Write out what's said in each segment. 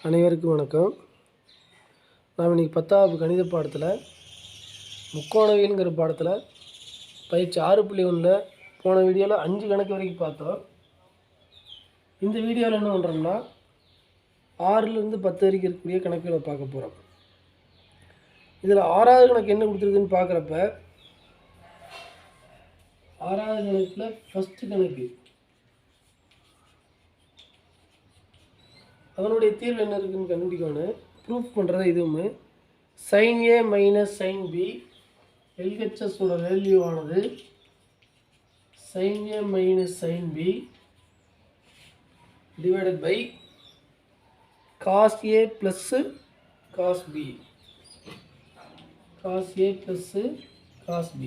அனைவருக்கும் வணக்கம். நாம் இன்றைக்கி 10வது கணித பாடத்தில் முக்கோணவியல்ங்கிற பாடத்தில் பயிற்சி 6.1 போன வீடியோவில் 5 கணக்கு வரைக்கும் பார்த்தோம். இந்த வீடியோவில் என்ன பண்ணுறோம்னா 6லேருந்து 10 வரைக்கும் இருக்கக்கூடிய கணக்குகளை பார்க்க போகிறோம். இதில் 6வது கணக்கு என்ன கொடுத்துருக்குன்னு பார்க்குறப்ப 6வது கணக்கில் ஃபஸ்ட்டு கணக்கு அதனுடைய தீர்வு என்ன இருக்குதுன்னு கண்டுபிடிக்கணும். ப்ரூஃப் பண்ணுறது இதுவும் sin a minus sin b எல்ஹெச்எஸோட வேல்யூ ஆனது sin a minus sin b divided by cos a plus cos b cos a plus cos b.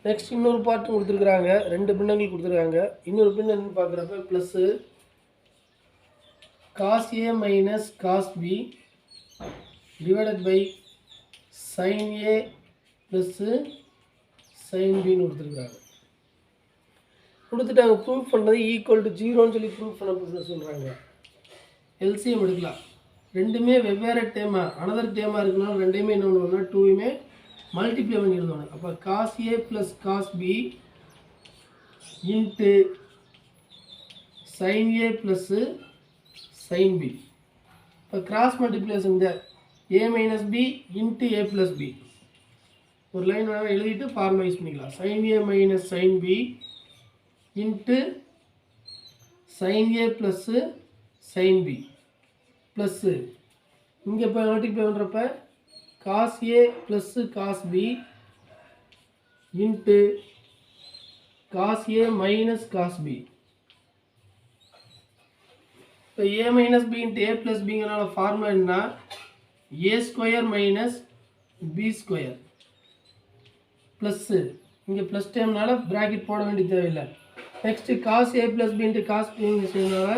Next இன்னொரு பார்ட்டும் கொடுத்துருக்குறாங்க, 2 பின்னங்கள் கொடுத்துருக்காங்க. இன்னொரு பின்ன என்னன்னு பார்க்குறப்ப plus cos a minus cos b divided by sin a plus sin b ன்னு கொடுத்துட்டாங்க. ப்ரூஃப் பண்ணுறது ஈக்குவல் டு 0ன்னு சொல்லி ப்ரூஃப் பண்ண சொல்கிறாங்க. எல்சிஎம் எடுக்கலாம். ரெண்டுமே வெவ்வேறு டேமா அனதர் டேமாக இருக்குனால ரெண்டையுமே என்ன பண்ணுவோம்னா 2யுமே மல்டிப்ளை பண்ணி எழுதுவாங்க. அப்போ cos a plus cos b into sin a plus sin b. இப்போ கிராஸ் மல்டிப்ளிகேஷன் இந்த a minus B into a plus B ஒரு லைன் வேணால் எழுதிட்டு ஃபார்முலா யூஸ் பண்ணிக்கலாம். sin a minus sin b into sin a plus sin b plus இங்கே இப்போ multiply பண்ணுறப்ப cos a plus cos b into cos a minus cos b. இப்போ a minus B into A plus பிங்கிறனால formula என்ன, A square minus B square plus இங்கே plus டைம்னால bracket போட வேண்டிய தேவையில்லை. Next cos A plus B into cos பிங்கிறனால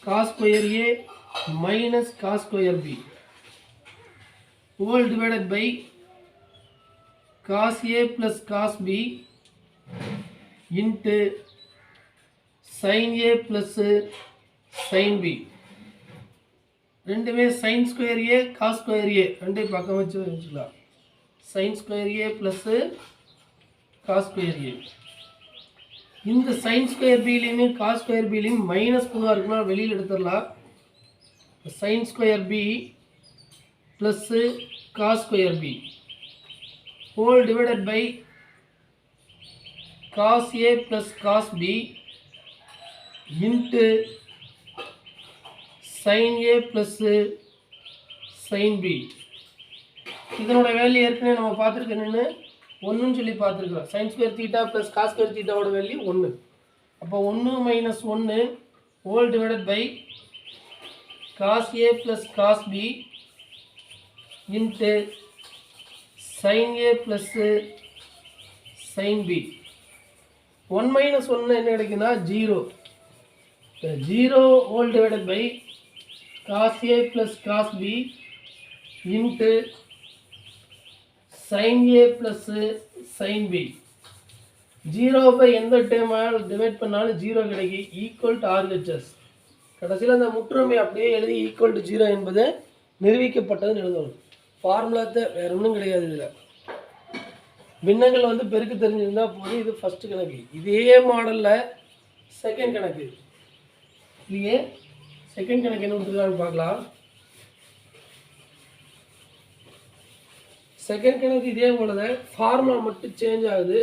cos square A minus cos square B whole divided by cos A plus cos B into sine A plus sin b. ரெண்டுமே sin square a cos square a ரெண்டையும் பக்கம் வச்சுக்கலாம். sin square a plus cos square a. இந்த sin square b-லையுமே cos square b-லையும் minus பொதுவாக இருக்குன்னா வெளியில் எடுத்துடலாம். sin square b plus cos square b whole divided by cos a plus cos b into sin a plus sin b. இதனோட value ஏற்கனவே நம்ம பார்த்துருக்கேன்னு 1ன்னு சொல்லி பார்த்துருக்குறோம். sin square theta plus cos square தீட்டாவோட வேல்யூ 1. அப்போ 1 minus 1 whole divided by cos a plus cos b into sin a plus sin b. 1 minus 1 என்ன கிடைக்குன்னா 0. 0 whole divided by cos a plus cos b into sin a plus sin b. 0 by எந்த டேர்மால் divide பண்ணாலும் 0 கிடைக்கும். Equal to RHS. கடைசியில் அந்த முற்றுமை அப்படியே எழுதி equal to 0 என்பது நிரூபிக்கப்பட்டதுன்னு எழுதணும். ஃபார்முலாத்தை வேறு ஒன்றும் கிடையாது. இதில் பின்னங்கள் வந்து பெருக்கு தெரிஞ்சிருந்தால் போதும். இது ஃபஸ்ட்டு கணக்கு. இதே மாடலில் செகண்ட் கணக்கு. இல்லையே செகண்ட் கணக்கு என்ன கொடுத்துருக்கான்னு பார்க்கலாம். செகண்ட் கணக்கு இதே போல தான், ஃபார்முலா மட்டும் சேஞ்ச் ஆகுது.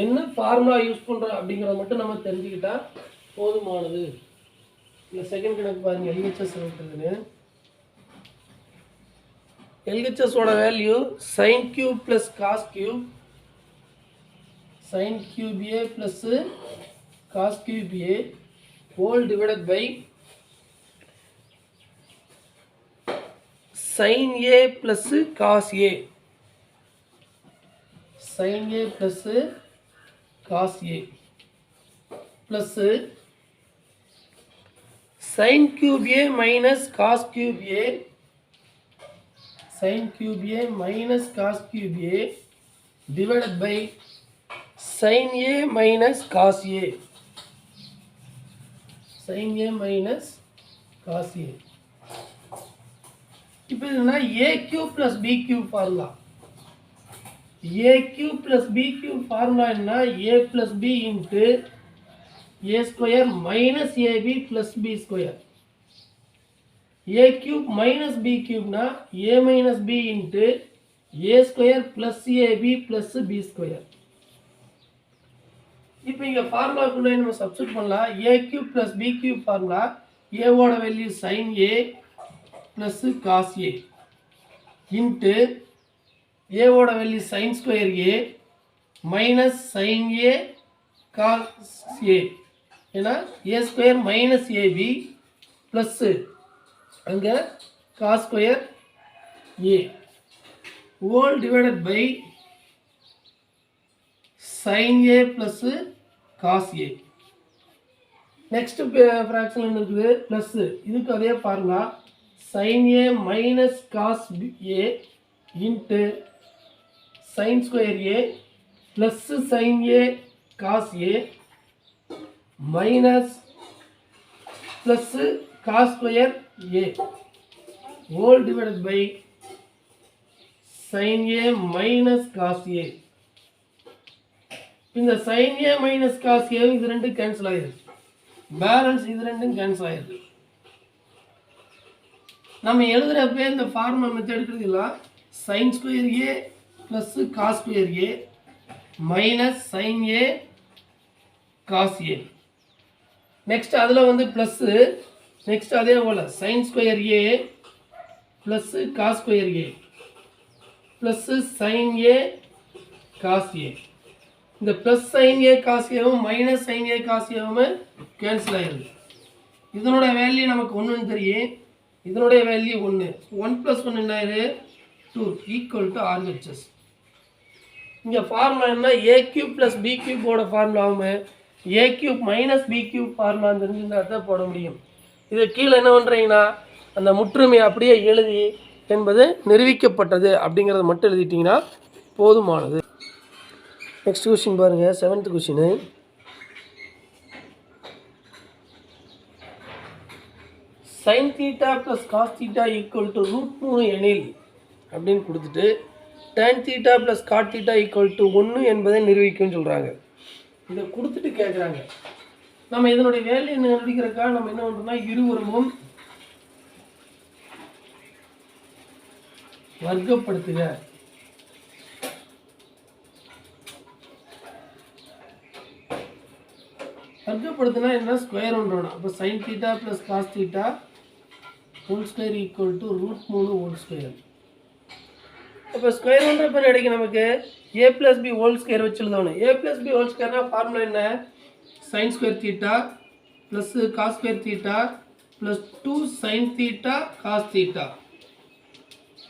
என்ன ஃபார்முலா யூஸ் பண்ணுறோம் அப்படிங்கிறத மட்டும் நம்ம தெரிஞ்சுக்கிட்டா போதுமானது. இந்த செகண்ட் கணக்கு பாருங்கள், எல்ஹெச்எஸ் இருக்குதுன்னு. எல்ஹெச்எஸோட value sine cube plus cos cube sine cube A plus cos cube A whole divided by sin a plus cos a sin a plus cos a plus sin cube a minus cos cube a sin cube a minus cos cube a divided by sin a minus cos a sin a minus cos a. இப்போ இதுனா A cube plus B cube formula. A cube plus B cube formula என்ன? A plus B into A square minus AB plus B square. A cube minus B கியூப்னா A minus B into A square plus AB plus B square. இப்போ இங்கே ஃபார்முலாக்குள்ளே நம்ம substitute பண்ணலாம். A cube plus B cube formula, ஏவோட value sine A plus cos A into ஏவோட value sine square A minus sine A cos A. ஏன்னா A square minus AB plus அங்கே cos square A whole divided by sin a plus cos a. Next fraction என்ன இருக்குது? Plus. இதுக்கு அதே formula sin a minus cos a into sine square a plus sin a cos a minus plus cos square a whole divided by sin a minus cos a. இந்த sin a minus cos a இது ரெண்டும் cancel ஆயிருக்கு. Balance இது ரெண்டும் cancel ஆயிருக்கு. நம்ம எழுதுறப்ப இந்த ஃபார்முலா மெத்தட் எடுக்கிறதுல sine square A plus cos square A minus sine A cos A. Next அதில் வந்து ப்ளஸ்ஸு. நெக்ஸ்ட் அதே போல் sine square A plus cos square A plus sine A cos A. இந்த ப்ளஸ் சைன் ஏ காஸ் ஏவும் minus sine A cos ஏவும் cancel ஆயிடுது. இதனோட value நமக்கு ஒன்றுன்னு தெரியும். இதனுடைய வேல்யூ 1. 1 + 1 என்ன ஆயிரு? 2 ஈக்குவல் டு ஆர்ஹெச்எஸ். இங்கே ஃபார்முலா என்ன? ஏ கியூப் ப்ளஸ் பி கியூப்போட ஃபார்முலாவும் A cube minus B cube formula தெரிஞ்சுருந்தா தான் போட முடியும். இது கீழே என்ன பண்ணுறீங்கன்னா அந்த முற்றுமையை அப்படியே எழுதி என்பது நிரூபிக்கப்பட்டது அப்படிங்கிறத மட்டும் எழுதிட்டிங்கன்னா போதுமானது. நெக்ஸ்ட் கொஸ்டின் பாருங்கள், 7th question. sin θ plus cos θ equal to √3 எனில் அப்படின்னு கொடுத்துட்டு tan θ plus cot θ equal to 1 என்பதை நிரூபிக்கும்னு சொல்கிறாங்க. இதை கொடுத்துட்டு கேட்குறாங்க. நம்ம இதனுடைய வேல்யூ என்ன நிரூபிக்கிறதுக்காக நம்ம என்ன பண்ணுறோம்னா இருவரும் வர்க்கப்படுத்துக. வர்க்கப்படுத்தினா என்ன? ஸ்கொயர் ஒன்றோம். அப்போ sin θ plus cos θ whole square equal to √3 whole square. இப்போ ஸ்கொயர் ஒன்றப்போ கிடைக்கும் நமக்கு ஏ ப்ளஸ் பி ஹோல் ஸ்கொயர் வச்சு எழுதணும். ஏ ப்ளஸ் பி ஹோல் ஸ்கொயர்னா ஃபார்முலா என்ன? Sine square θ plus cos square θ plus 2 sin θ cos θ.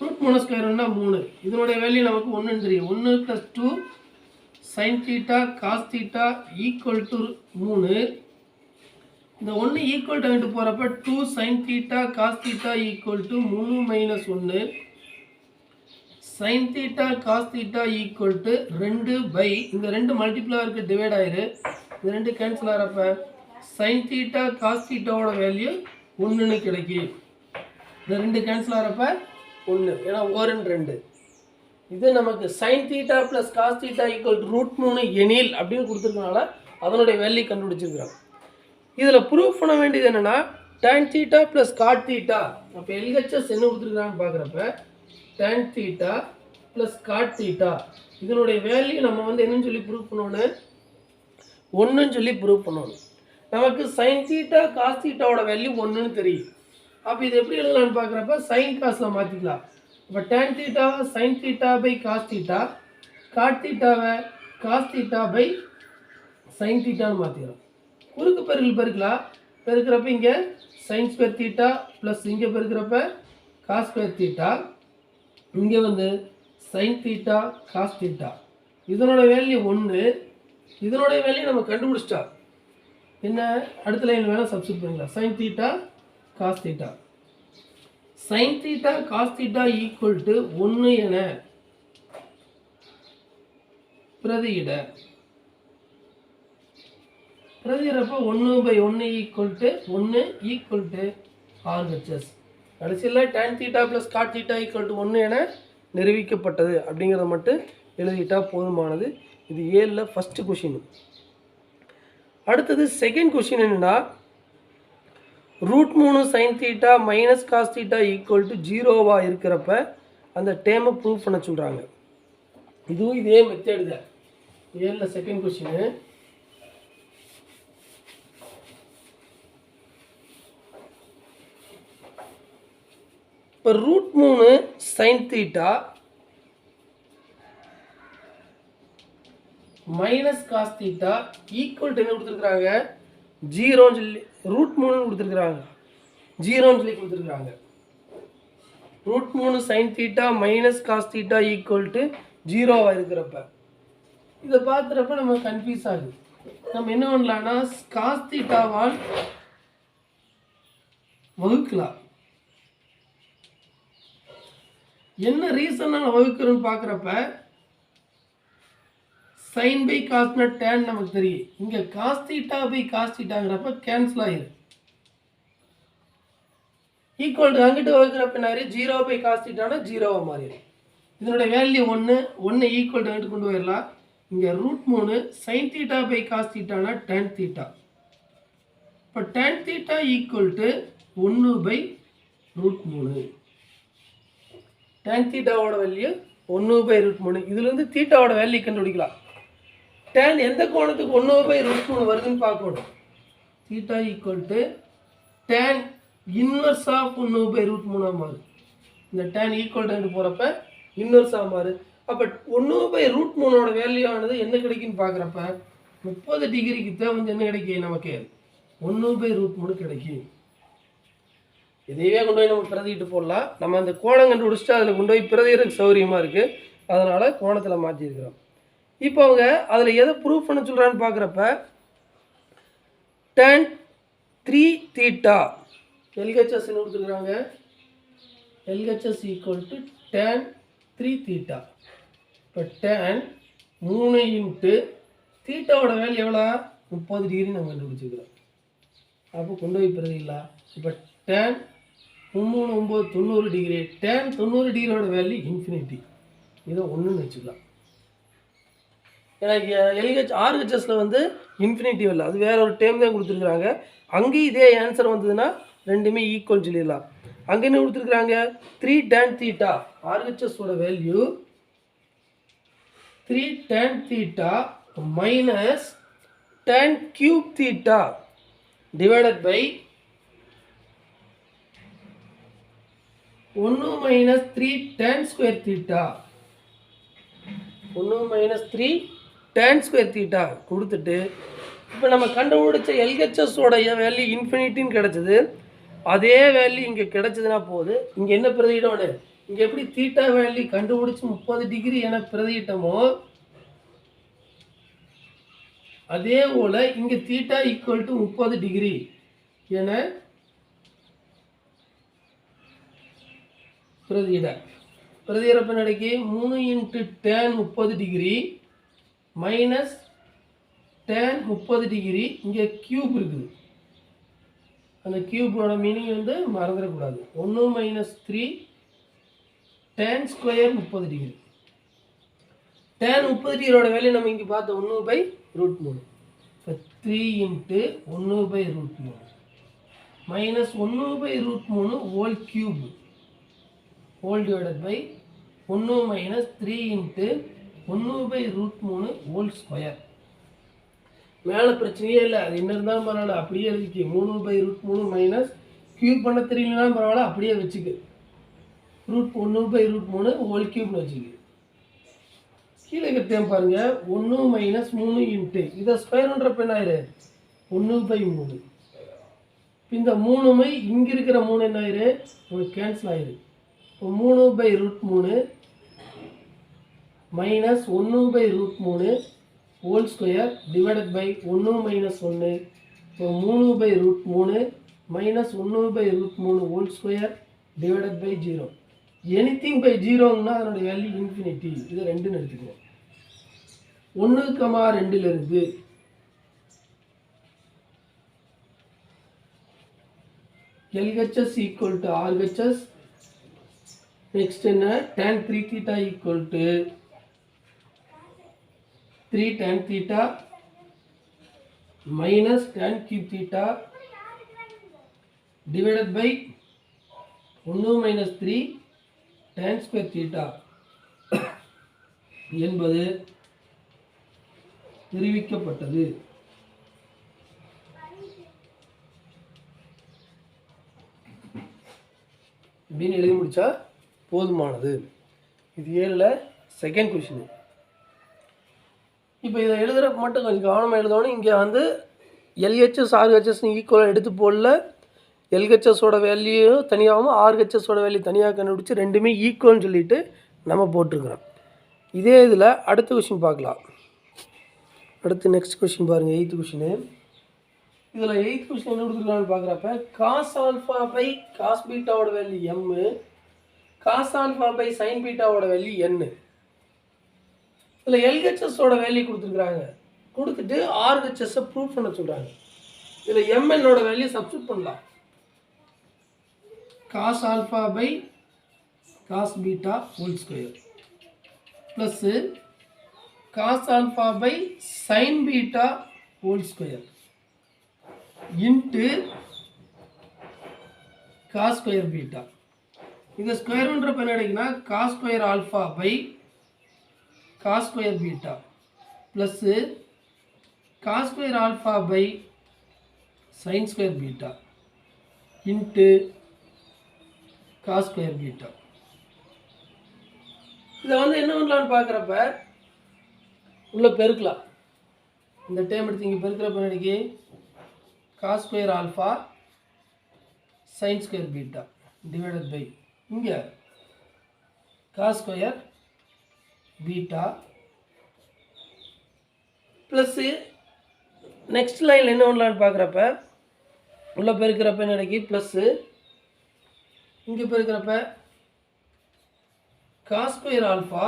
√3 ஸ்கொயர்னா 3. இதனுடைய வேல்யூ நமக்கு 1 தெரியும். 1 + 2 sin θ காஸ் θ ஈக்குவல் டு 3. இந்த 1 ஈக்குவல் டு போகிறப்ப 2 sin θ cos θ equal to 3 minus 1 sin θ cos θ equal to 2 by இந்த 2 மல்டிப்ளாக இருக்குது, டிவைட் ஆயிரு. இந்த 2 கேன்சல் ஆகிறப்ப sin θ காஸ் θவோட வேல்யூ 1ன்னு கிடைக்கும். இந்த 2 கேன்சல் ஆகிறப்ப 1, ஏன்னா 1 2. இது நமக்கு sin θ plus cos θ equal to √3 எனில் அப்படின்னு கொடுத்துருக்கனால அதனுடைய வேல்யூ கண்டுபிடிச்சிருக்கிறோம். இதில் ப்ரூஃப் பண்ண வேண்டியது என்னென்னா tan θ ப்ளஸ் காட் θ. அப்போ எல்ஹெச்எஸ் என்ன கொடுத்துருக்கான்னு பார்க்குறப்ப tan θ ப்ளஸ் காட் θ இதனுடைய வேல்யூ நம்ம வந்து என்னன்னு சொல்லி ப்ரூஃப் பண்ணணும்? 1ன்னு சொல்லி ப்ரூஃப் பண்ணணும். நமக்கு sin θ காஸ் θவோட வேல்யூ 1ன்னு தெரியும். அப்போ இது எப்படி எழுதலான்னு பார்க்குறப்ப சைன் காசில் மாற்றிக்கலாம். இப்போ tan θ sin θ by cos θ, cot θவை காஸ் θ பை சைன் θன்னு மாற்றிக்கிறோம். குறுக்கு பெருக்கல் பெருக்கலாம். பெருக்கிறப்ப இங்கே சைன் ஸ்கொயர் θ ப்ளஸ் இங்கே பெருக்கிறப்ப காஸ் ஸ்கொயர் θ, இங்கே வந்து சைன் θ காஸ் θ. இதனோட வேல்யூ 1. இதனோட வேல்யூ நம்ம கண்டுபிடிச்சிட்டா என்ன? அடுத்த லைன் வேணால் சப்ஸ்டிட் பண்ணிக்கலாம். Sine θ cos θ. Sine θ cos θ equal to 1 என பிரதியிட. பிரதியிடப்போ 1/1 equal to 1 equal to RHS. கடைசியில் tan theta plus cot theta equal to 1 என நிரூபிக்கப்பட்டது அப்படிங்கிறத மட்டும் எழுதிட்டால் போதுமானது. இது 7ல் ஃபஸ்ட்டு கொஷின். அடுத்தது செகண்ட் கொஷின் என்னென்னா, √3 sin theta minus cos theta equal to 0வா இருக்கிறப்ப அந்த டேமை ப்ரூவ் பண்ண சொல்கிறாங்க. இதுவும் இதே மெத்தேடு தான். 7ல் செகண்ட் கொஷினு. இப்போ √3 sin theta minus cos theta equal to என்ன கொடுத்துருக்குறாங்க, 0ன்னு சொல்லி √3 கொடுத்துருக்குறாங்க, 0ன்னு சொல்லி கொடுத்துருக்குறாங்க. √3 sin theta minus cos theta equal to 0வா இருக்கிறப்ப இதை பார்க்குறப்ப நம்ம கன்ஃபியூஸ் ஆகுது. நம்ம என்ன பண்ணலாம்னா காஸ் தீட்டாவால் வகுக்கலாம். என்ன ரீசன் நாங்கள் வகுக்கிறோன்னு பார்க்குறப்ப சைன் பை காஸ்னா டேன் நமக்கு தெரியும். இங்கே காஸ் தீட்டா பை காஸ் தீட்டாங்கிறப்ப கேன்சல் ஆகிடும். ஈக்குவல் டு அங்கிட்டு வகுக்கிறப்ப என்ன 0 பை காஸ் தீட்டானா 0வா மாறிடும். இதனுடைய வேல்யூ 1 ஈக்குவல் டு அங்கிட்டு கொண்டு போயிடலாம். இங்கே √3 sin தீட்டா பை காஸ் தீட்டானா tan தீட்டா. இப்போ tan theta equal to 1 by √3. tan தீட்டாவோட வேல்யூ 1 பை √3. இதுலேருந்து தீட்டாவோட வேல்யூ கண்டுபிடிக்கலாம். tan எந்த கோணத்துக்கு 1 பை √3 வருதுன்னு பார்க்கணும். Theta equal to tan inverse of 1 by √3 மாறுது. இந்த tan ஈக்குவல் டு போகிறப்ப இன்வர்ஸாக மாறு. அப்போ 1 பை √3ஓட வேல்யூ ஆனது என்ன கிடைக்குன்னு பார்க்குறப்ப 30 டிகிரிக்கு தான் வந்து என்ன கிடைக்கும் நமக்கு 1 பை √3 கிடைக்கும். இதையே கொண்டு போய் நம்ம பிரதிட்டு போடலாம். நம்ம அந்த கோணம் கண்டுபிடிச்சிட்டு அதில் கொண்டு போய் பிரதிகிறதுக்கு சௌகரியமாக இருக்குது. அதனால் கோணத்தில் மாற்றிருக்கிறோம். இப்போ அவங்க அதில் எதை ப்ரூஃப் பண்ண சொல்கிறான்னு பார்க்குறப்ப tan 3 தீட்டா LHS என்ன கொடுத்துருக்குறாங்க, LHS equal to tan 3 theta. இப்போ tan 3 இன்ட்டு தீட்டாவோட வேல்யூ எவ்வளோ 30 டிகிரி நம்ம கண்டுபிடிச்சிக்கிறோம். அப்போ கொண்டு போய் பிரதிக்கலாம். இப்போ tan 3 9 90 டிகிரி. tan 90 டிகிரியோட வேல்யூ இன்ஃபினிட்டி. இதை 1ன்னு வச்சுக்கலாம். ஏன்னா RHSல வந்து இன்ஃபினிட்டி வரல, அது வேற ஒரு டேம் தான் கொடுத்துருக்குறாங்க. அங்கேயும் இதே ஆன்சர் வந்ததுன்னா ரெண்டுமே ஈக்குவல் சொல்லிடலாம். அங்கே என்ன கொடுத்துருக்குறாங்க 3 tan தீட்டா. RHSோட value 3 tan theta minus tan cube theta divided by 1 minus 3 tan square theta. 1 minus 3 tan square theta கொடுத்துட்டு இப்போ நம்ம கண்டுபிடிச்ச LHSோட வேல்யூ இன்ஃபினிட்டின்னு கிடச்சிது. அதே வேல்யூ இங்கே கிடச்சிதுன்னா போகுது. இங்கே என்ன பிரதியிடணும், இங்கே எப்படி தீட்டா வேல்யூ கண்டுபிடிச்சி 30 டிகிரி என பிரதியிட்டமோ அதே போல் இங்கே தீட்டா ஈக்குவல் டு 30 டிகிரி என பிரதியிடப்ப நடக்கி 3 into tan 30 degree minus tan 30 degree. இங்கே கியூப் இருக்குது, அந்த கியூபோட மீனிங் வந்து மறந்துடக்கூடாது. 1 minus 3 tan square 30 degree. tan 30 டிகிரியோட வேல்யூ நம்ம இங்கே பார்த்தோம் 1 பை √3. இப்போ 3 into 1 by √3 minus 1 by √3 whole cube whole divided by 1 minus 3 into 1 by √3 whole square. மேலே பிரச்சனையே இல்லை, அது என்ன இருந்தாலும் பரவாயில்ல அப்படியே எழுதிக்கு. 3 பை √3 மைனஸ் கியூப் பண்ண தெரியலனாலும் பரவாயில்ல அப்படியே வச்சுக்கு. √1 பை √3 ஹோல் கியூப்னு வச்சுக்கு. கீழே கட்டேன் பாருங்க 1 மைனஸ் 3 இன்ட்டு இதை ஸ்கொயர் பண்ணுறப்ப என்ன ஆயிரு 1 பை 3. இந்த 3மை இங்கே இருக்கிற 3 என்ன ஆயிரு உங்களுக்கு கேன்சல் ஆயிரு. இப்போ 3 by √3 minus 1 by √3 whole square divided by 1 minus 1. இப்போ 3 by √3 minus 1 by √3 whole square divided by 0. Anything by 0ங்கன்னா அதனுடைய வேல்யூ இன்ஃபினிட்டி. இதை 2ன்னு எடுத்துக்குவோம். 1,2லிருந்து LHS equal to RHS. Next என்ன tan 3 theta equal to 3 tan theta minus tan cube theta divided by 1 minus 3 tan square theta என்பது நிரூபிக்கப்பட்டது. இப்படின்னு எழுதி முடிச்சா போதுமானது. இது 7ல் செகண்ட் கொஷின். இப்போ இதை எழுதுறப்ப மட்டும் கொஞ்சம் கவனமாக எழுதணும். இங்கே வந்து LHS RHSன்னு ஈக்குவலாக எடுத்து போடல. LHSோட வேல்யூ தனியாகவும் RHSோட வேல்யூ தனியாக கண்டுபிடிச்சி ரெண்டுமே ஈக்குவல்னு சொல்லிட்டு நம்ம போட்டிருக்கிறோம். இதே இதில் அடுத்த கொஷின் பார்க்கலாம். அடுத்து நெக்ஸ்ட் கொஷின் பாருங்கள், 8th கொஷின். இதில் 8th கொஷின் என்ன கொடுத்துருக்கான்னு பார்க்குறப்ப காஸ் ஆல்ஃபா பை காஸ் பீட்டாவோட value M, cos alpha by sine பீட்டாவோட வேல்யூ என்னு. இதில் LHSோட வேல்யூ கொடுத்துருக்குறாங்க. கொடுத்துட்டு RHSஸை ப்ரூவ் பண்ண சொல்கிறாங்க. இதில் MNோட வேல்யூ சப்ஸ்டியூட் பண்ணலாம். Cos alpha by cos beta whole square plus cos alpha by sine beta whole square into cos square beta. இந்த ஸ்கொயர் பண்ணுறப்ப என்ன கிடைக்குன்னா cos square alpha by cos square beta plus cos square alpha by sine square beta into cos square beta. இதை வந்து என்ன பண்ணலான்னு பார்க்குறப்ப உள்ள பெருக்கலாம். இந்த டைம் எடுத்து இங்கே பெருக்கிறப்ப நினைக்கி cos square alpha sine square beta divided by இங்கே cos square beta plus next லைனில் என்ன பண்ணலான்னு பார்க்குறப்ப உள்ள பெருக்கிறப்ப நினைக்கி ப்ளஸ்ஸு இங்கே பெருக்கிறப்ப cos square alpha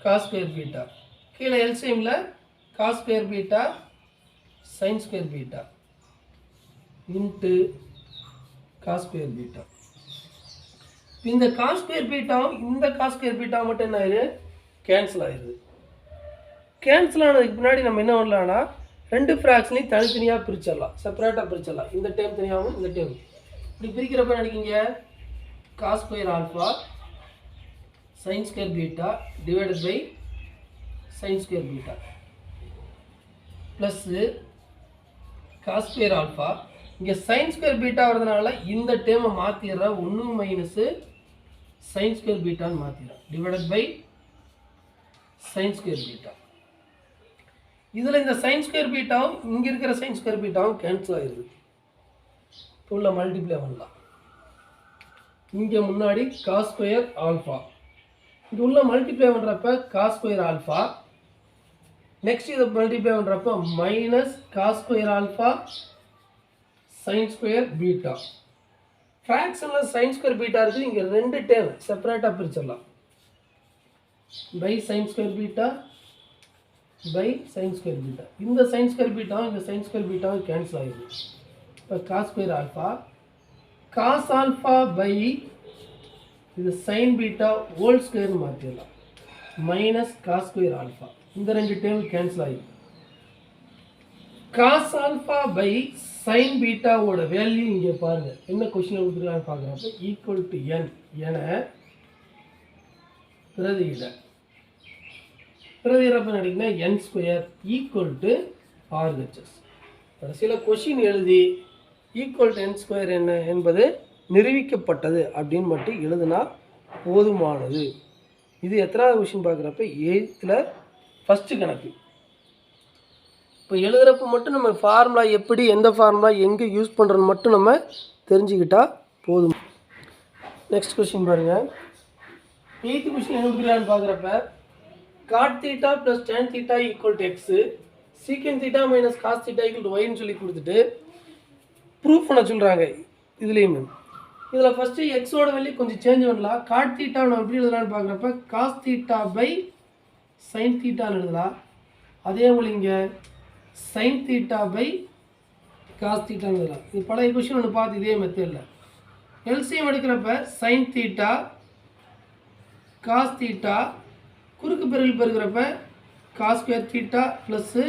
cos square beta கீழே எல்சிஎம்மில் cos square beta sine square beta into cos square beta. இந்த காஸ் ஸ்கொயர் பீட்டாவும் இந்த காஸ் ஸ்கொயர் பீட்டாவும் மட்டும் என்ன ஆயிடுது, கேன்சல் ஆயிடுது. கேன்சல் ஆனதுக்கு பின்னாடி நம்ம என்ன பண்ணலாம்னா ரெண்டு ஃப்ராக்ஷனையும் தனித்தனியாக பிரிச்சிடலாம், செப்பரேட்டாக பிரிச்சிடலாம். இந்த டைம் தனியாகவும் இந்த டைம் இப்படி பிரிக்கிறப்ப நினைக்கிங்க cos square alpha sine square beta divided by sine square beta plus cos square alpha. இங்கே சைன் ஸ்கொயர் பீட்டா வரதுனால இந்த டேமை மாற்றிடுற 1 மைனஸு சைன் ஸ்கொயர் பீட்டான்னு மாற்றிடுறோம் divided by sine square beta. இதில் இந்த சைன் ஸ்கொயர் பீட்டாவும் இங்கே இருக்கிற சைன் ஸ்கொயர் பீட்டாவும் கேன்சல் ஆகிடுது. இப்போ உள்ள மல்டிப்ளை பண்ணலாம். இங்கே முன்னாடி காஸ் ஸ்கொயர் ஆல்ஃபா, இங்கே உள்ள மல்டிப்ளை பண்ணுறப்ப காஸ் ஸ்கொயர் ஆல்ஃபா, நெக்ஸ்ட் இதை மல்டிப்ளை பண்ணுறப்ப minus cos square alpha sine square beta. ஃப்ராக்ஷனில் சைன் ஸ்கொயர் பீட்டா இருக்குது. இங்கே ரெண்டு டேம் செப்பரேட்டாக பிரிச்சிடலாம். By sine square beta by sine square beta. இந்த சைன் ஸ்கொயர் பீட்டாவும் இந்த சைன் ஸ்கொயர் பீட்டாவும் கேன்சல் ஆகிடுது. இப்போ cos square alpha cos alpha by இது சைன் பீட்டா ஹோல் ஸ்கொயர்னு மாற்றிடலாம் மைனஸ் காஸ் ஸ்கொயர் ஆல்ஃபா. இந்த ரெண்டு டேம் கேன்சல் ஆகிடுது. காஸ் ஆல்ஃபா பை சைன் பீட்டாவோட வேல்யூ இங்கே பாருங்கள் என்ன கொஸ்டின் கொடுத்துருக்கான்னு பார்க்குறப்ப ஈக்குவல் டு n என பிரதியிடப்ப நடிக்கினா n square equal to RHS. கடைசியில் கொஸ்டின் எழுதி ஈக்குவல் டு n ஸ்கொயர் என்ன என்பது நிரூபிக்கப்பட்டது அப்படின்னு மட்டும் எழுதுனா போதுமானது. இது எத்தனாவது கொஸ்டின் பார்க்குறப்ப 8th ஃபஸ்ட்டு கணக்கு. இப்போ எழுதுகிறப்ப மட்டும் நம்ம ஃபார்முலா எப்படி எந்த ஃபார்முலா எங்கே யூஸ் பண்ணுறோன்னு மட்டும் நம்ம தெரிஞ்சுக்கிட்டால் போதும். நெக்ஸ்ட் கொஸ்டின் பாருங்கள். 8th கொஸ்டின் என்ன கொடுக்குறான்னு பார்க்குறப்ப cot theta plus tan theta equal to x secant theta minus cos theta equal to ஒய்ன்னு சொல்லி கொடுத்துட்டு ப்ரூஃப் பண்ண சொல்கிறாங்க. இதுலேயுமே இதில் ஃபஸ்ட்டு எக்ஸோட வேல்யூ கொஞ்சம் சேஞ்ச் பண்ணலாம். காட் தீட்டா நம்ம எப்படி எழுதலான்னு பார்க்குறப்ப காஸ் தீட்டா பை சைன் தீட்டான்னு எழுதலாம். அதே போல் இங்கே சைன் தீட்டா பை காஸ் தீட்டான்னு வரும். இது பழைய கொஷின் ஒன்று பார்த்து இதே மெத்தடில் எல்சிஎம் எடுக்கிறப்ப சைன் தீட்டா காஸ் தீட்டா குறுக்கு பெருக்கல் பெருக்கிறப்ப cos square theta plus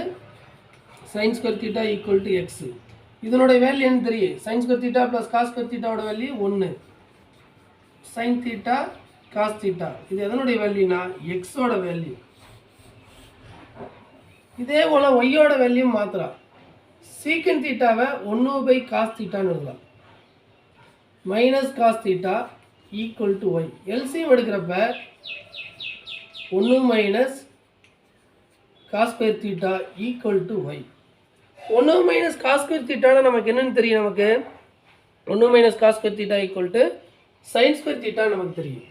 sine square theta equal to x. இதனுடைய வேல்யூ என்ன தெரியும்? Sine square theta plus cos square தீட்டாவோட value 1. Sine theta cos theta இது எதனுடைய வேல்யூனா எக்ஸோட வேல்யூ. இதே போல் ஒய்யோட வேல்யூ மாத்திரம் சீக்கன் தீட்டாவை 1 காஸ் தீட்டான்னு எழுதலாம். Minus cos theta equal to y. LCM எடுக்கிறப்ப 1 minus cos square theta equal to y. 1 minus cos square தீட்டானா நமக்கு என்னென்னு தெரியும்? நமக்கு 1 minus cos square theta equal to sine square theta நமக்கு தெரியும்.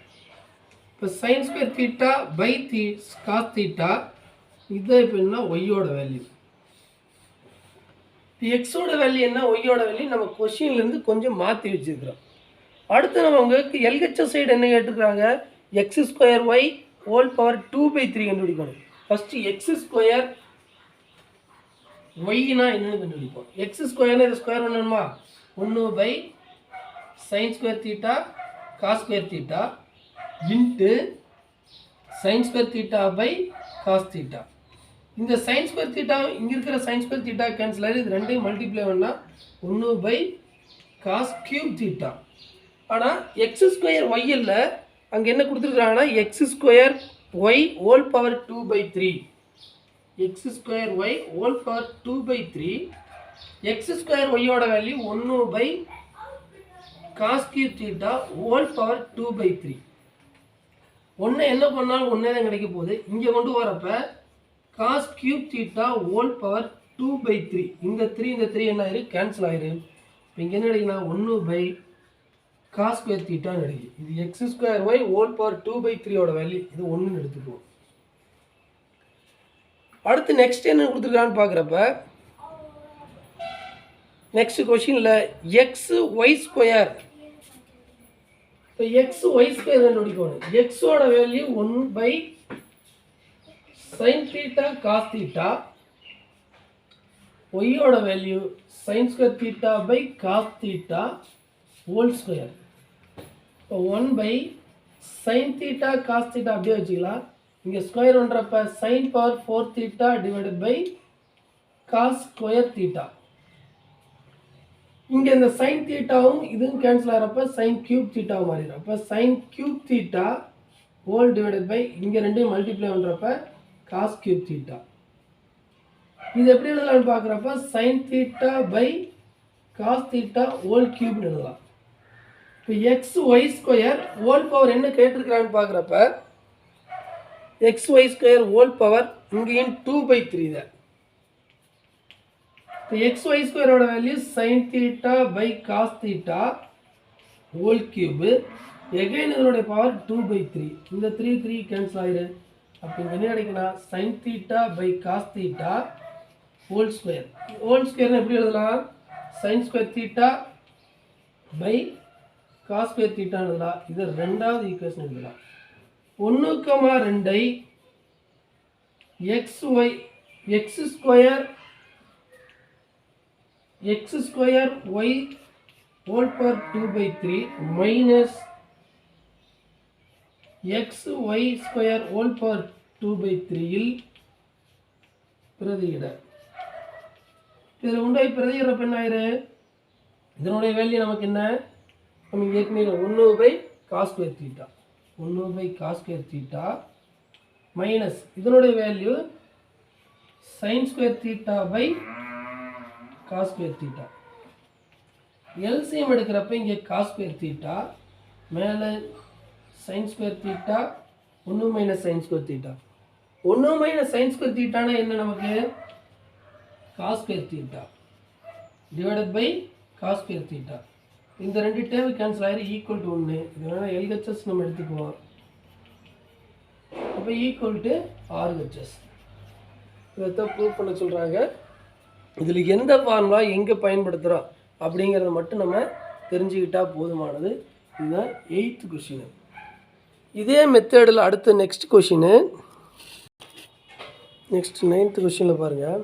இப்போ sine square theta by cos theta இது இப்போ என்ன ஒய்யோட வேல்யூ. இப்போ எக்ஸோட வேல்யூ என்ன ஒய்யோட வேல்யூ நம்ம கொஷின்லேருந்து கொஞ்சம் மாற்றி வச்சுருக்கிறோம். அடுத்து நம்ம உங்களுக்கு எல்ஹெச்எஸ் சைடு என்ன கேட்டுருக்குறாங்க? X square Y whole power 2/3 கண்டுபிடிக்கணும். ஃபஸ்ட்டு எக்ஸ் ஸ்கொயர் ஒய்னா என்னென்னு கண்டுபிடிப்போம். எக்ஸ் ஸ்கொயர்னா இது ஸ்கொயர் பண்ணணுமா? 1 sine square theta cos square theta into sine square theta by cos theta. இந்த சைன் ஸ்கொயர் தீட்டா இங்கே இருக்கிற சைன் ஸ்கொயர் தீட்டா கேன்சல் ஆகிடுது. இது ரெண்டையும் மல்டிப்ளை பண்ணால் 1 காஸ் கியூப் தீட்டா. ஆனால் எக்ஸ் ஸ்கொயர் ஒய் இல்லை, அங்கே என்ன கொடுத்துருக்குறாங்கன்னா x square Y whole power 2/3. X square Y whole power 2/3. X square ஒய்யோட value 1 cos cube theta whole power 2/3. ஒன்று என்ன பண்ணாலும் ஒன்றே தான் கிடைக்க போகுது. இங்கே கொண்டு வரப்ப cos cube theta whole power 2/3. இந்த 3 என்ன ஆயிரு? கேன்சல் ஆயிரு. இப்போ இங்கே என்ன கிடைக்குன்னா 1 காஸ் ஸ்கொயர் தீட்டான்னு கிடைக்கும். இது x square Y whole power 2/3ஓட வேல்யூ. இது 1ன்னு எடுத்துக்குவோம். அடுத்து நெக்ஸ்ட் என்ன கொடுத்துருக்கான்னு பார்க்குறப்ப நெக்ஸ்ட் கொஷினில் எக்ஸ் ஒய் ஸ்கொயர். இப்போ எக்ஸ் ஒய் ஸ்கொயர் கண்டுபிடிக்கணும். எக்ஸோட value 1 sine theta cos theta. ஒய்யோட value sine square theta by cos theta whole square. இப்போ 1 சைன் தீட்டா காஸ் தீட்டா அப்படியே வச்சுக்கலாம். இங்கே ஸ்கொயர் பண்ணுறப்ப sine power 4 theta divided by cos square theta. இங்கே இந்த சைன் தீட்டாவும் இதுவும் கேன்சல் ஆகிறப்ப சைன் கியூப் தீட்டாவும் மாறிடும். அப்போ sine cube theta whole divided by இங்கே ரெண்டையும் மல்டிப்ளை பண்ணுறப்ப காஸ் கியூப் தீட்டா. இது எப்படி எழுதலாம்னு பார்க்குறப்ப sine theta by cos theta whole கியூப்னு எழுதலாம். இப்போ x Y square whole power என்ன கேட்டிருக்கிறான்னு பார்க்குறப்ப x Y square whole power இங்கேயும் 2/3 தான். இப்போ எக்ஸ் ஒய் ஸ்கொயரோட value sine theta by cos theta whole cube. Again இதனுடைய பவர் 2/3. இந்த 3 கேன்சல் ஆயிரு. அப்போ இங்கே என்ன கிடைக்குன்னா sine theta by cos theta whole square. Whole ஸ்கொயர்னு எப்படி எழுதலாம்? Sine square theta by cos square தீட்டான்னு எழுதலாம். இது ரெண்டாவது ஈக்குவேஷன் எழுதலாம். 1,2 X square Y whole power 2/3 minus X Y square whole power 2/3 பிரதியிட. இதில் உண்டாய் பிரதியிடறப்ப என்ன ஆயிரு? இதனுடைய வேல்யூ நமக்கு என்ன? நம்ம ஏற்கனவே 1 cos square theta 1 cos square theta minus இதனுடைய value sine square theta by cos square theta. LCM எடுக்கிறப்ப இங்கே காஸ் ஸ்கொயர் தீட்டா மேலே sine square theta 1 sine square theta. 1 sine square தீட்டானா என்ன? நமக்கு cos square theta divided by cos square theta. இந்த ரெண்டு term cancel ஆயிரு ஈக்குவல் டு 1. இது வேணால் எல்ஹெச்எஸ் நம்ம எடுத்துக்குவோம். அப்போ ஈக்குவல் டு ஆர்ஹெச்எஸ். இதைத்தான் ப்ரூவ் பண்ண சொல்கிறாங்க. இதில் எந்த ஃபார்முலா எங்கே பயன்படுத்துகிறோம் அப்படிங்கிறத மட்டும் நம்ம தெரிஞ்சுக்கிட்டால் போதுமானது. இதுதான் 8th கொஷின். இதே மெத்தடில் அடுத்த நெக்ஸ்ட் கொஷினு நெக்ஸ்ட் 9th கொஷினில் பாருங்கள்.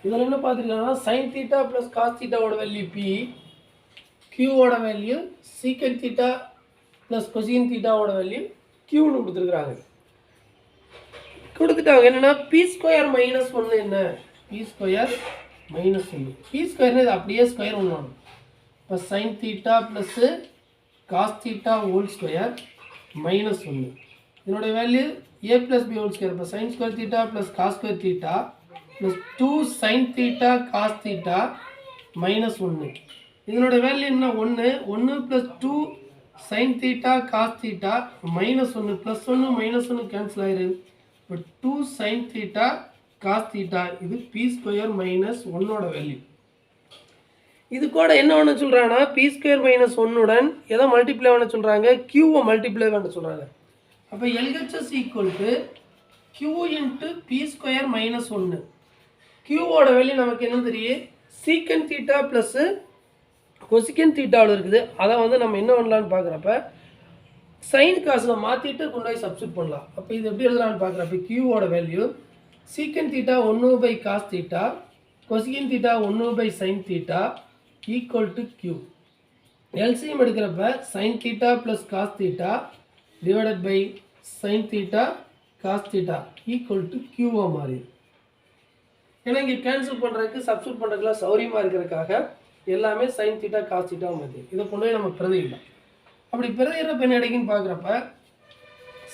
இதில் என்ன பார்த்துருக்காங்கன்னா சைன் தீட்டா ப்ளஸ் காஸ் தீட்டாவோட வேல்யூ பி, கியூவோட value secant theta plus cosine தீட்டாவோட வேல்யூ கியூன்னு கொடுத்துருக்குறாங்க. கொடுத்துட்டாங்க என்னென்னா பி ஸ்கொயர் மைனஸ் ஒன்று என்ன, பி ஸ்கொயர் மைனஸ் ஒன்று, பி ஸ்கொயர்னு இது அப்படியே ஸ்கொயர் ஒன்று வரும். இப்போ sine theta plus cos theta whole square minus ஒன்று, இதனுடைய value a plus B whole square. இப்போ sine square theta plus cos square theta plus 2 sine theta cos theta minus ஒன்று, இதனுடைய வேல்யூ என்ன, ஒன்று plus 2 sine theta cos theta minus ஒன்று, plus ஒன்று minus ஒன்று கேன்சல் ஆயிரு. இப்போ 2 சைன் தீட்டா காஸ் தீட்டா இது பி ஸ்கொயர் மைனஸ் ஒன்னோட வேல்யூ. இது கூட என்ன பண்ண சொல்கிறாங்கன்னா பி ஸ்கொயர் மைனஸ் ஒன்னுடன் எதை மல்டிப்ளை பண்ண சொல்கிறாங்க, கியூவை மல்டிப்ளை பண்ண சொல்கிறாங்க. அப்போ LHS equal to Q into B square minus ஒன்று, கியூவோட வேல்யூ நமக்கு என்ன தெரியும், சீக்கன் தீட்டா ப்ளஸ்ஸு கொசிக்கன் தீட்டாவில் இருக்குது. அதை வந்து நம்ம என்ன பண்ணலான்னு பார்க்குறப்ப சைன் காசில் மாற்றிட்டு கொண்டு போய் சப்ஸ்டியூட் பண்ணலாம். அப்போ இது எப்படி எழுதலான்னு பார்க்குறப்ப கியூவோட value secant theta 1 cos theta cosecant theta 1 sine theta equal to q. LCM எடுக்கிறப்ப sine theta plus cos theta divided by sine theta cos theta equal to கியூவாக மாறி. ஏன்னா இங்கே கேன்சல் பண்ணுறதுக்கு சப்ஸ்டியூட் பண்ணுறதுக்குலாம் சௌரியமாக இருக்கிறதுக்காக எல்லாமே சைன் தீட்டா காஸ் தீட்டா மாற்றி இதை கொண்டு போய் நம்ம பிரதியிடலாம். அப்படி பிரதியிடறப்ப என்ன கிடைக்குன்னு பார்க்குறப்ப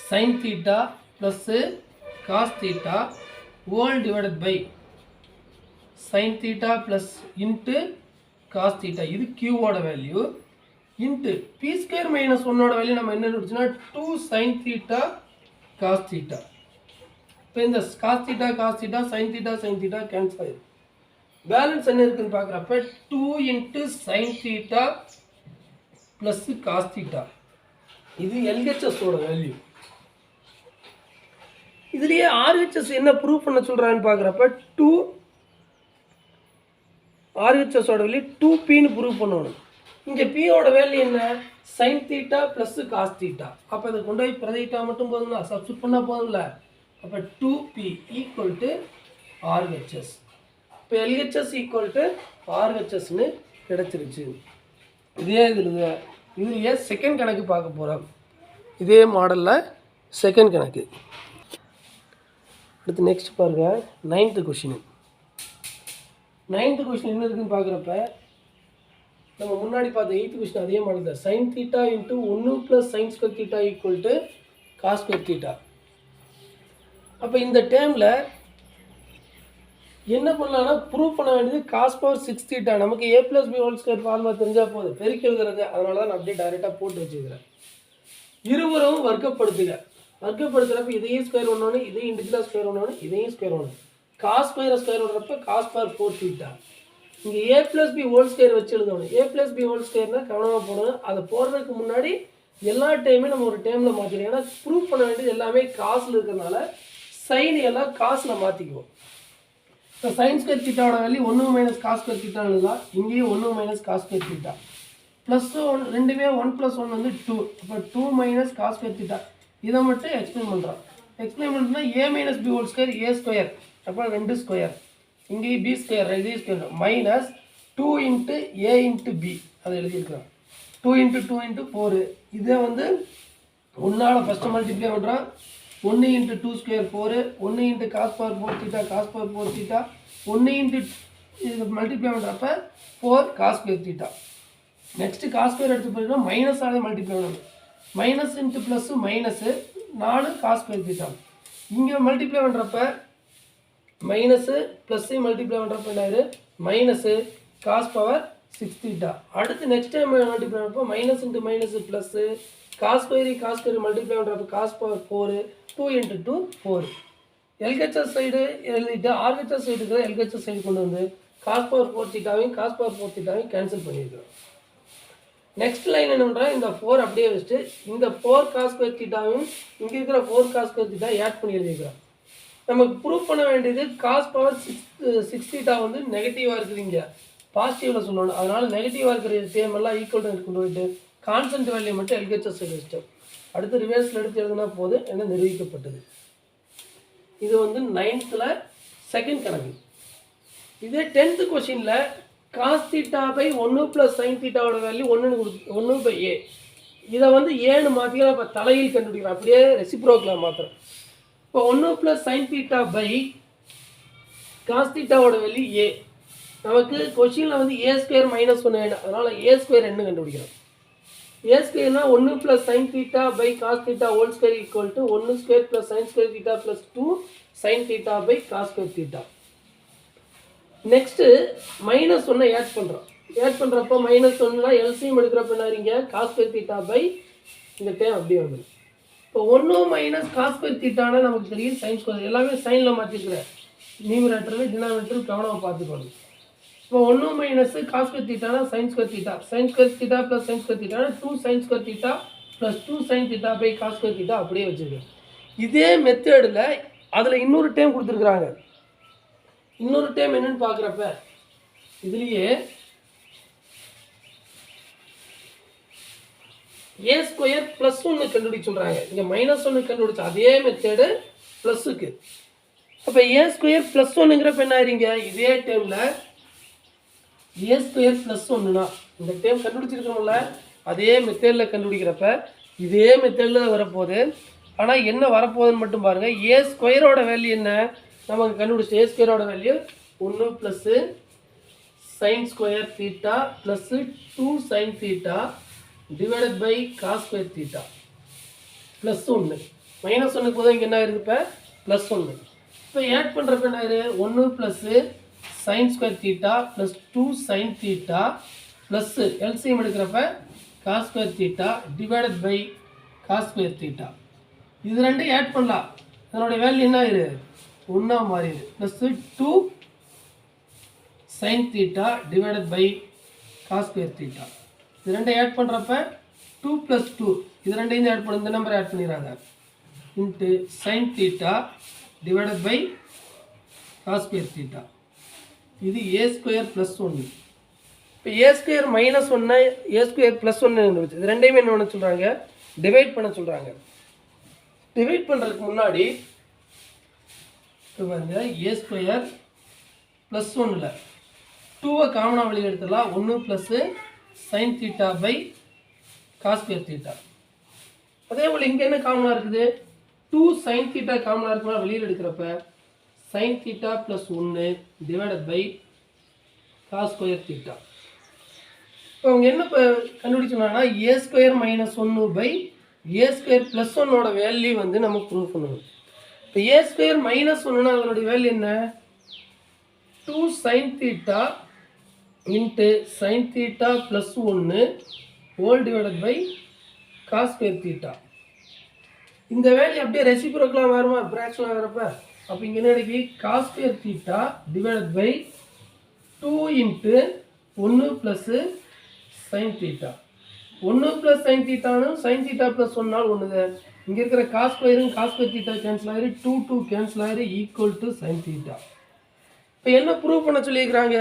sine theta plus cos theta whole divided by sine theta plus into cos theta இது கியூவோட value into B square minus ஒன்னோட வேல்யூ நம்ம என்ன இருந்துச்சுன்னா 2 சைன் தீட்டா காஸ் தீட்டா. இப்போ இந்த cos theta sine theta cancel ஆயிடும். பேலன்ஸ் என்ன இருக்குன்னு பார்க்குறப்ப 2 into sine theta plus cos theta இது எல்ஹெச்எஸோட வேல்யூ. இதுலேயே ஆர்ஹெச்எஸ் என்ன ப்ரூவ் பண்ண சொல்கிறான்னு பார்க்குறப்ப 2 ஆர்ஹெச்எஸோட வேல்யூ 2Pன்னு ப்ரூவ் பண்ணணும். இங்கே பியோட வேல்யூ என்ன, sine theta plus cos theta. அப்போ இதை கொண்டு போய் பிரதிட்டா மட்டும் போதுங்களா, சப்ஸ்டியூட் பண்ணால் போதும்ல. அப்போ 2P ஈக்குவல் டு ஆர்ஹெச்எஸ். இப்போ எல்ஹெச்எஸ் ஈக்குவல் டு ஆர்ஹெச்எஸ்ன்னு கிடச்சிருச்சு. இதுலேயே செகண்ட் கணக்கு பார்க்க போகிறோம். இதே மாடலில் செகண்ட் கணக்கு. அடுத்து நெக்ஸ்ட் பாருங்கள் 9th கொஷின். 9th கொஷின் என்ன இருக்குன்னு பார்க்குறப்ப நம்ம முன்னாடி பார்த்த 8th கொஷின் அதே மாடல் தான். Sine theta into 1 plus sine square theta equal to cos square theta. அப்போ இந்த டேர்மில் என்ன பண்ணலாம்னா ப்ரூவ் பண்ண வேண்டியது காஸ் பவர் 6 தீட்டா. நமக்கு ஏ plus B whole square formula தெரிஞ்சால் போதும், பெருக்கி எழுதுறது. அதனால தான் நான் அப்படியே டைரெக்டாக போட்டு வச்சுக்கிறேன். இருவரும் வர்க்கப்படுத்துகிறப்ப இதையும் ஸ்கொயர் ஒன்று, இதையும் இண்டிவிஜுவலாக ஸ்கொயர் ஒன்று, இதையும் ஸ்கொயர் ஒன்று. காஸ் ஸ்கொயரை ஸ்கொயர் பண்ணுறப்ப காஸ் பவர் 4 தீட்டா. இங்கே ஏ ப்ளஸ் பி ஹோல் ஸ்கொயர் வச்சு எழுதணும். ஏ ப்ளஸ் பி ஹோல் ஸ்கொயர்னால் கவனமாக போடணும். அதை போடுறதுக்கு முன்னாடி எல்லா டைமே நம்ம ஒரு டைமில் மாற்றிக்கணும். ஏன்னா ப்ரூவ் பண்ண வேண்டியது எல்லாமே காசில் இருக்கிறதுனால சைன் எல்லாம் காசில் மாற்றிக்குவோம். இப்போ சைன் ஸ்கொயர் தீட்டாவோட வேல்யூ 1 மைனஸ் காஸ் ஸ்கொயர் தீட்டான்னு எழுதலாம். இங்கேயும் 1 minus cos square theta plus 1 ரெண்டுமே 1 + 1 வந்து 2. அப்போ 2 மைனஸ் காஸ் ஸ்கொயர் தீட்டா இதை மட்டும் எக்ஸ்பிளைன் பண்ணுறோம். எக்ஸ்பிளைன் பண்ணுறதுனா ஏ மைனஸ் பி ஹோல் ஸ்கொயர் ஏ ஸ்கொயர், அப்போ 2 ஸ்கொயர், இங்கேயும் பி ஸ்கொயர் இதையும் square minus 2 into A into B அதை எழுதியிருக்கிறோம். 2 இன்ட்டு 2 இன்ட்டு 4 இதை வந்து 1ஆல் ஃபஸ்ட்டு மல்டிப்ளை பண்ணுறோம். 1 into 2 square 4, 1 into cos power 4 theta cos power 4 theta, 1 into இது மல்டிப்ளை பண்ணுறப்ப 4 cos square theta. Next cos square எடுத்து போயிட்டோம்னா மைனஸாக மல்டிப்ளை பண்ணணும். Minus into plus minus 4 cos square theta. இங்கே மல்டிப்ளை பண்ணுறப்ப மைனஸு ப்ளஸ்ஸையும் மல்டிப்ளை பண்ணுறப்ப என்ன மைனஸு காஸ் பவர் 6 தீட்டா. அடுத்து நெக்ஸ்ட் டைம் மல்டிப்ளை பண்ணுறப்போ minus into minus plus cos square multiply பண்ணுறப்ப cos power 4, 2 into 2 4. LHS side எழுதிட்டு ஆர்ஹெச்எஸ் சைடு இருக்கிற எல்ஹெச்எஸ் சைடு கொண்டு வந்து காஸ் பவர் 4 தீட்டாவையும் காஸ் பவர் 4 தீட்டாவையும் கேன்சல் பண்ணியிருக்கிறோம். நெக்ஸ்ட் லைன் என்ன பண்ணுறோம், இந்த 4 அப்படியே வச்சுட்டு இந்த 4 காஸ் ஸ்கொயர் தீட்டாவையும் இங்கே இருக்கிற 4 காஸ் ஸ்கொயர் தீட்டா ஆட் பண்ணி எழுதிக்கிறோம். நமக்கு ப்ரூவ் பண்ண வேண்டியது காஸ் பவர் 6 தீட்டா வந்து நெகட்டிவாக இருக்குது, இங்கே பாசிட்டிவில் சொல்லணும். அதனால் நெகட்டிவாக இருக்கிற சேம் எல்லாம் ஈக்குவல் கொண்டு போயிட்டு கான்ஸ்டன்ட் வேல்யூ மட்டும் எல்ஹெச்எஸ் சைடு வச்சுட்டோம். அடுத்து ரிவர்ஸில் எடுத்து எழுதுனா போது என்ன நிரூபிக்கப்பட்டது. இது வந்து 9th செகண்ட் கணக்கு. இதே 10th கொஷினில் cos theta by 1 plus sine தீட்டாவோட வேல்யூ 1/a. இதை வந்து ஏன்னு மாற்றிக்கலாம். இப்போ தலையில் கண்டுபிடிக்கலாம். அப்படியே ரெசிப்ரோக்கில் மாத்திரம். இப்போ 1 plus sine theta by cos தீட்டாவோட வேல்யூ a. நமக்கு கொஷினில் வந்து a² - 1 வேணும். அதனால் a² என்ன கண்டுபிடிக்கிறோம். a²னா 1 plus sine theta by cos theta whole square equal to 1² plus sine square theta plus 2 sine theta by cos square theta. Next -1 add பண்ணுறோம். ஆட் பண்ணுறப்போ -1னா எல்சிஎம் எடுக்கிறப்ப என்னறீங்க காஸ் ஸ்கொயர் தீட்டா பை இந்த டைம் அப்படியே வந்துடும். இப்போ 1 மைனஸ் காஸ் ஸ்கொயர் தீட்டானா நமக்கு தெரியும் சைன் ஸ்கொயர். எல்லாமே சைனில் மாற்றிருக்கிறேன். நியூமரேட்டரில் டினாமினேட்டர் கவனமாக பார்த்துக்கணும். இப்போ 1 மைனஸ் காஸ் ஸ்கொயர் தீட்டானா sine square theta. Sine square theta plus sine square தீட்டானா 2 sine square theta plus 2 sine theta by cos square theta அப்படியே வச்சுருக்கேன். இதே மெத்தடில் அதில் இன்னொரு டைம் கொடுத்துருக்குறாங்க. இன்னொரு டைம் என்னன்னு பார்க்குறப்ப இதுலேயே a² + 1 கண்டுபிடிச்சு சொல்கிறாங்க. இங்கே -1 கண்டுபிடிச்சா அதே மெத்தடு ப்ளஸ்ஸுக்கு. அப்போ a² + 1ங்கிறப்ப என்ன ஆகிறீங்க இதே டைமில் a² + 1னா இந்த டைம் கண்டுபிடிச்சிருக்கோம்ல அதே மெத்தடில் கண்டுபிடிக்கிறப்ப இதே மெத்தடில் தான் வரப்போகுது. ஆனால் என்ன வரப்போகுதுன்னு மட்டும் பாருங்கள். a² வேல்யூ என்ன நமக்கு கண்டுபிடிச்ச a² value 1 plus sine square theta plus 2 sine theta divided by cos square theta plus 1 -1க்கு போதும் இங்கே என்ன ஆயிருது இப்போ +1. இப்போ ஆட் பண்ணுறப்ப என்ன ஆயிரு 1 plus sine square theta plus 2 sine theta plus LCM எடுக்கிறப்ப cos square theta divided by cos square theta. இது ரெண்டும் ஆட் பண்ணலாம். அதனுடைய வேல்யூ என்ன ஆயிரு 1 மாறிடு plus 2 sine theta divided by cos square theta. இது ரெண்டையும் ஆட் பண்ணுறப்ப 2 + 2 இது ரெண்டையும் ஆட் பண்ண இந்த நம்பரை ஆட் பண்ணிடுறாங்க into sine theta divided by cos square theta. இது a² + 1. இப்போ a² - 1 a² + 1 இது ரெண்டையுமே என்ன பண்ண சொல்கிறாங்க டிவைட் பண்ண சொல்கிறாங்க. டிவைட் பண்ணுறதுக்கு முன்னாடி இப்போ பாருங்க a² + 1ல் 2 காமனாக வெளியே எடுத்துடலாம். 1 plus sine theta by cos square theta. அதே போல் இங்கே என்ன காமனாக இருக்குது 2 சைன் தீட்டா காமனாக இருக்குன்னா வெளியில் எடுக்கிறப்ப sine theta plus 1 divided by cos square theta. இப்போ அவங்க என்ன இப்போ கண்டுபிடிச்சோம்னா a² - 1 பை a² + 1ஓட வேல்யூ வந்து நம்ம ப்ரூவ் பண்ணணும். இப்போ a² - 1னா அதனுடைய வேல்யூ என்ன 2 sine theta into sine theta plus 1 whole divided by cos square theta. இந்த வேல்யூ அப்படியே ரெசிப்ரோக்கலாக வருமா ஃப்ராக்ஷனாக வரப்ப அப்போ இங்கே என்ன கிடைக்கி cos square theta divided by 2 into 1 plus sine theta. 1 plus sine தீட்டானும் சைன் தீட்டா ப்ளஸ் 1 ஒன்று. இங்கே இருக்கிற காஸ் ஸ்கொயரும் காஸ் ஸ்கொயர் தீட்டா கேன்சல் ஆகிரு 2 கேன்சல் ஆகிரு ஈக்குவல் டு சைன் தீட்டா. இப்போ என்ன ப்ரூவ் பண்ண சொல்லியிருக்கிறாங்க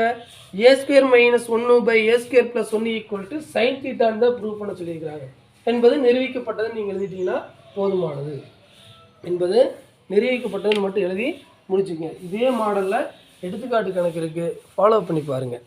a² - 1 by a² + 1 equal to sine தீட்டான்னு தான் ப்ரூவ் பண்ண சொல்லியிருக்கிறாங்க என்பது நிரூபிக்கப்பட்டதுன்னு நீங்கள் எழுதிட்டீங்கன்னா போதுமானது. என்பது நிரூபிக்கப்பட்டதுன்னு மட்டும் எழுதி முடிச்சுங்க. இதே மாடலில் எடுத்துக்காட்டு கணக்கு இருக்குது, ஃபாலோ பண்ணி பாருங்கள்.